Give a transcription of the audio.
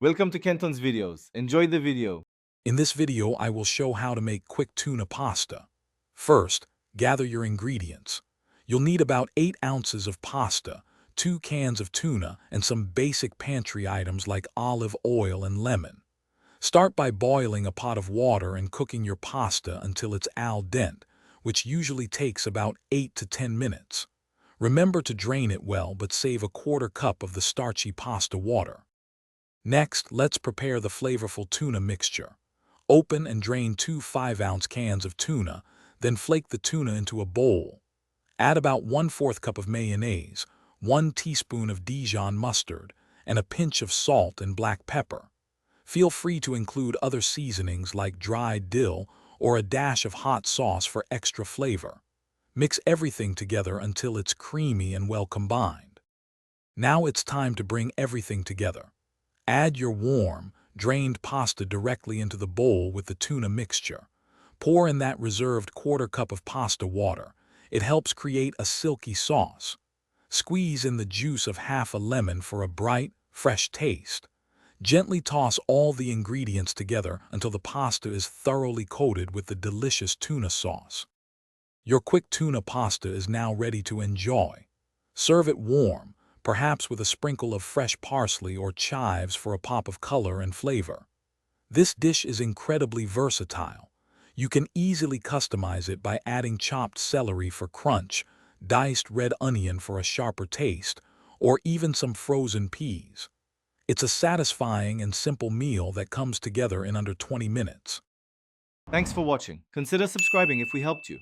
Welcome to Kenton's videos. Enjoy the video. In this video, I will show how to make quick tuna pasta. First, gather your ingredients. You'll need about 8 ounces of pasta, 2 cans of tuna, and some basic pantry items like olive oil and lemon. Start by boiling a pot of water and cooking your pasta until it's al dente, which usually takes about 8 to 10 minutes. Remember to drain it well, but save a quarter cup of the starchy pasta water. Next, let's prepare the flavorful tuna mixture. Open and drain 2 5-ounce cans of tuna, then flake the tuna into a bowl. Add about 1/4 cup of mayonnaise, 1 teaspoon of Dijon mustard, and a pinch of salt and black pepper. Feel free to include other seasonings like dried dill or a dash of hot sauce for extra flavor. Mix everything together until it's creamy and well combined. Now it's time to bring everything together. Add your warm, drained pasta directly into the bowl with the tuna mixture. Pour in that reserved quarter cup of pasta water. It helps create a silky sauce. Squeeze in the juice of half a lemon for a bright, fresh taste. Gently toss all the ingredients together until the pasta is thoroughly coated with the delicious tuna sauce. Your quick tuna pasta is now ready to enjoy. Serve it warm, perhaps with a sprinkle of fresh parsley or chives for a pop of color and flavor. This dish is incredibly versatile. You can easily customize it by adding chopped celery for crunch, diced red onion for a sharper taste, or even some frozen peas. It's a satisfying and simple meal that comes together in under 20 minutes. Thanks for watching. Consider subscribing if we helped you.